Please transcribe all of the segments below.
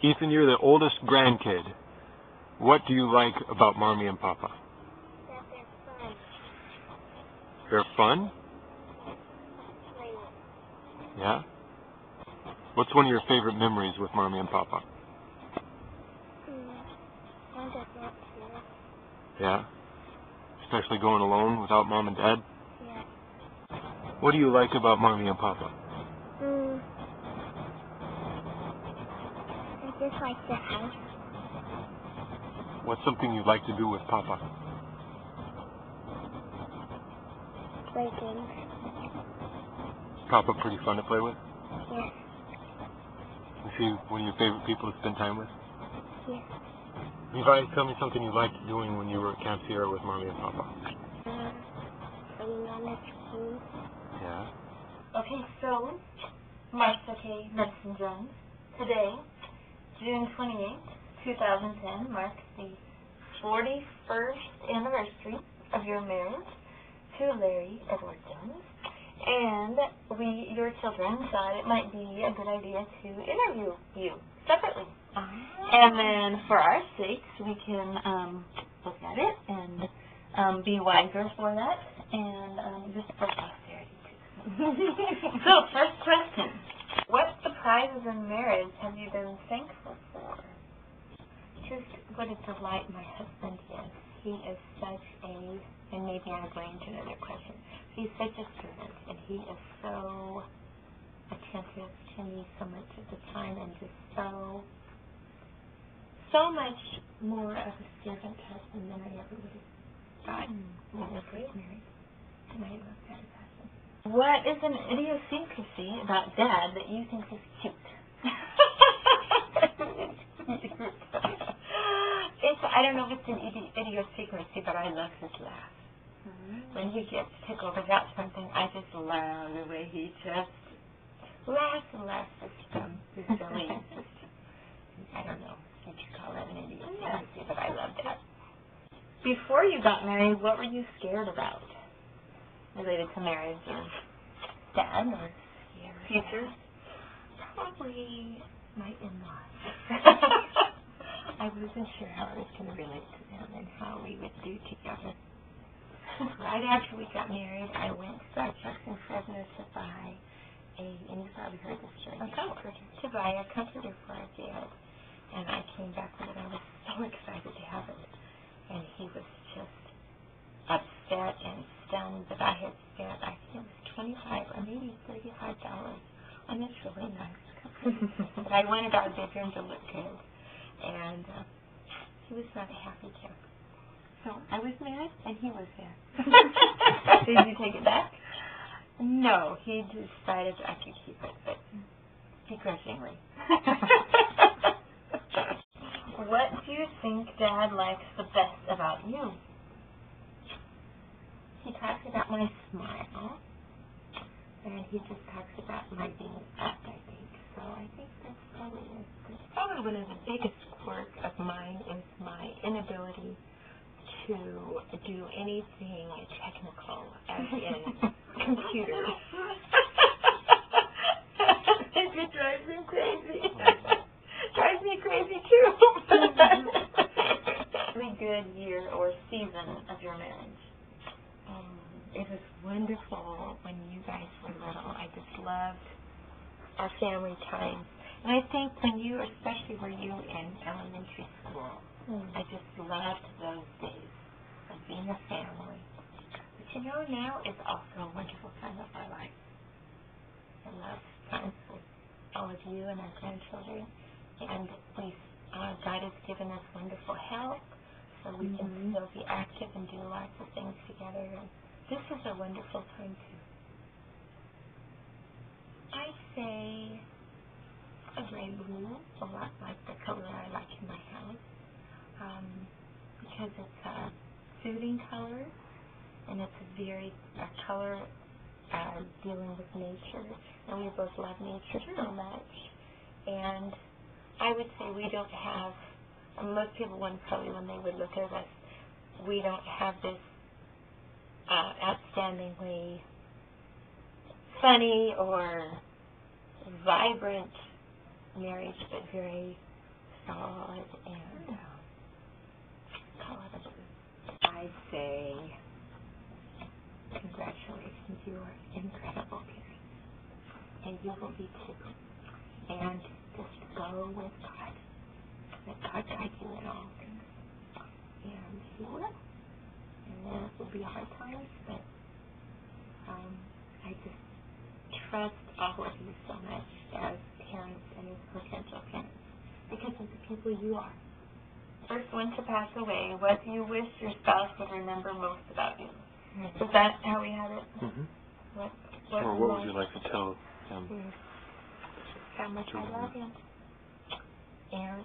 Ethan, you're the oldest grandkid. What do you like about Mommy and Papa? That they're fun. They're fun? Yeah? What's one of your favorite memories with Mommy and Papa? One that's not here. Yeah? Especially going alone without Mom and Dad? Yeah. What do you like about Mommy and Papa? I just like the house. What's something you like to do with Papa? Play games. Papa pretty fun to play with? Yes. Is he one of your favorite people to spend time with? Yes. Levi, tell me something you liked doing when you were at Camp Sierra with Mommy and Papa. Playing on the tree. Yeah? Okay, so, Martha K. Medicine Jones, today, June 28th, 2010, marks the 41st anniversary of your marriage to Larry Edward Jones. And we, your children, thought it might be a good idea to interview you separately. And then for our sakes, we can look at it and be wiser for that, and just for posterity too. So, first question. What surprises in marriage have you been thankful for? Just what a delight my husband is. He is such a, and maybe I'm going to another question, he's such a servant, and he is so attentive to me so much of the time, and just so much more of a servant husband than I ever would have thought when I was married. And I love that about him. What is an idiosyncrasy about Dad that you think is cute? I don't know if it's an idiosyncrasy, but I love his laugh. When he gets tickled about something, I just love the way he just laughs and laughs. It's silly. I don't know what you call that, an idiosyncrasy, but I love that. Before you got married, what were you scared about related to marriage or Dad or future? Probably my in-laws. I wasn't sure how I was going to relate to them and how we would do together. Right after we got married, I went to Starbucks in Fresno to buy and you probably heard this story before, to buy a comforter for our dad. And I came back with it. I was so excited to have it. And he was just upset and stunned that I had spent, I think it was $25 or maybe $35 on this really nice comforter. But I wanted our bedroom to look good. And he was not a happy camper. So I was mad, and he was mad. Did you take it back? No, he decided I could keep it, but begrudgingly. What do you think Dad likes the best about you? He talks about my smile, and he just talks about my being up, I think. So I think that's probably it. Probably one of the biggest quirks of mine is my inability to do anything technical, as in computers. It drives me crazy. Drives me crazy too. Really good year or season of your marriage. It was wonderful when you guys were little. I just loved our family time. And I think when you, especially were you in elementary school, I just loved those days of being a family. But you know, now is also a wonderful time of our life. I love times with all of you and our grandchildren. And God has given us wonderful health, so we can still be active and do lots of things together. And this is a wonderful time too. I say a gray blue, a lot like the color I like in my house, because it's a soothing color, and it's a color dealing with nature, and we both love nature so much. And I would say we don't have, most people probably when they would look at us, we don't have this outstandingly funny or vibrant marriage, but very solid and palatable. I'd say congratulations, you are incredible parents, and you will be too. And just go with God. Let God guide you in all things, and He will. And there will be hard times, but I just trust all of you so much as parents and as potential parents because of the people you are. First one to pass away, what you wish your spouse would remember most about you. Is that how we had it? Mm-hmm. What would you like to tell him? How much I love him. And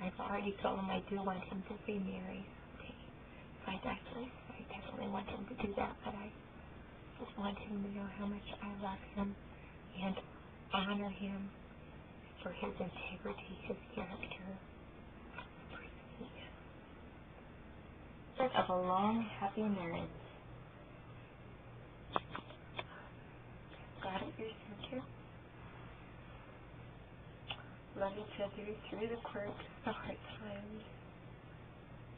I've already told him I do want him to remarry. If I die first, I definitely want him to do that, but I just want him to know how much I love him and honor him for his integrity, his character, for he is. Of a long, happy marriage. God at your center. Love each other through the quirks, the hard times.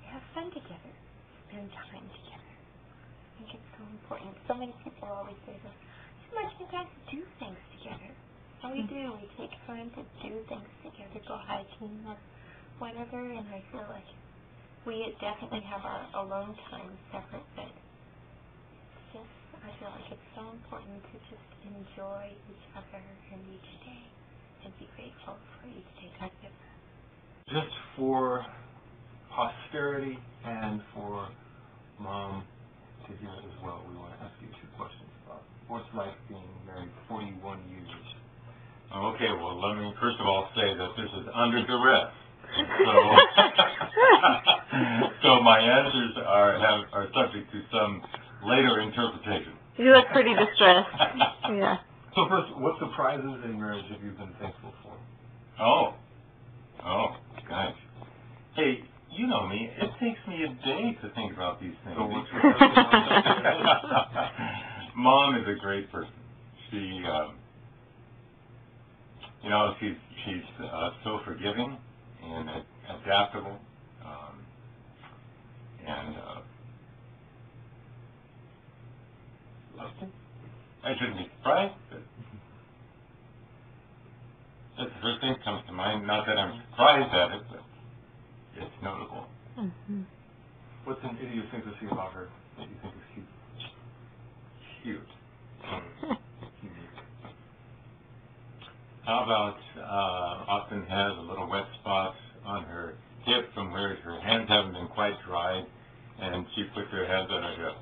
Have fun together. Spend time together. I think it's so important. So many people always say this. So much you guys do things together. And we do. We take time to do things together, go hiking or whatever. And I feel like we definitely have our alone time separate, but it's just, I feel like it's so important to just enjoy each other and each day and be grateful for each day God gives us. Just for posterity and for Mom to hear as well, we want to ask you two questions about what's like being married 41 years. Okay, well, let me first of all say that this is under duress. So my answers are subject to some later interpretation. You look pretty distressed. Yeah. So first, what surprises in marriage have you been thankful for? Oh, gosh. Hey, you know me. It takes me a day to think about these things. So what's Mom is a great person. She, she's so forgiving and adaptable, and loves me. I shouldn't be surprised, but that's the first thing that comes to mind. Not that I'm surprised at it, but it's notable. Mm-hmm. What's an idiosyncrasy about her that you think is cute? Cute. How about often has a little wet spot on her hip from where her hands haven't been quite dried, and she puts her hands on her hip.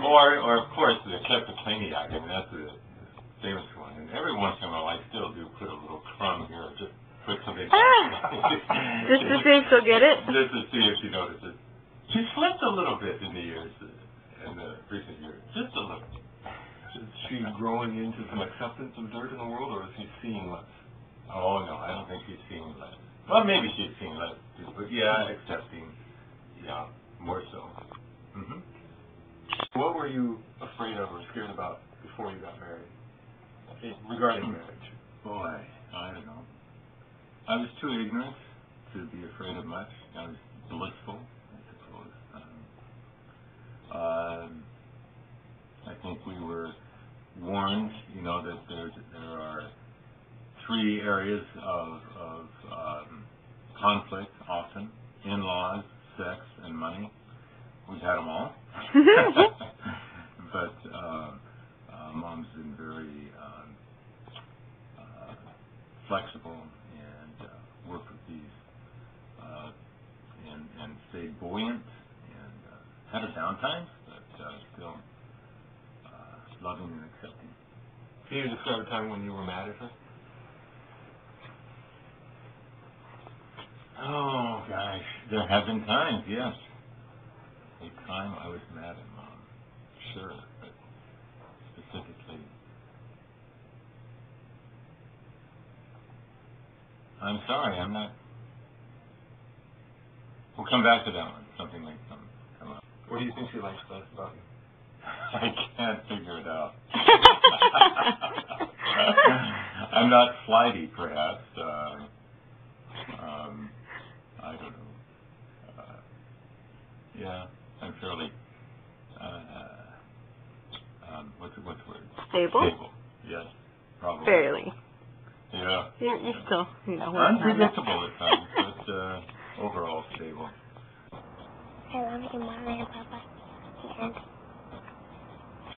or of course the kleptomaniac. I mean, that's a famous one. And every once in a while I still do put a little crumb here, just put something just to see if she'll get it? Just to see if she notices. She slipped a little bit in the recent years. Just a little. Is she growing into some acceptance of dirt in the world, or is she seeing less? Oh, no, I don't think she's seeing less. Well, maybe she's seeing less, too, but yeah, accepting, yeah, more so. Mm-hmm. What were you afraid of or scared about before you got married, regarding marriage? Boy, I don't know. I was too ignorant to be afraid of much. I was blissful, I suppose. I think we were warned, that there are three areas of conflict often: in-laws, sex, and money. We've had them all. But Mom's been very flexible and worked with these and stayed buoyant and had her downtimes, but still loving and accepting. Can you describe a time when you were mad at her? Oh, gosh. There have been times, yes. A time I was mad at Mom. Sure, but specifically, I'm sorry, I'm not. We'll come back to that one. Something might come up. What do you think she likes best about you? I can't figure it out. I'm not flighty, perhaps. I don't know. Yeah, I'm fairly, what's the word? Stable? Stable, yes, probably. Fairly. Yeah. You're still, working on that. Unpredictable at times, but overall stable. I love you, Mom and Papa. And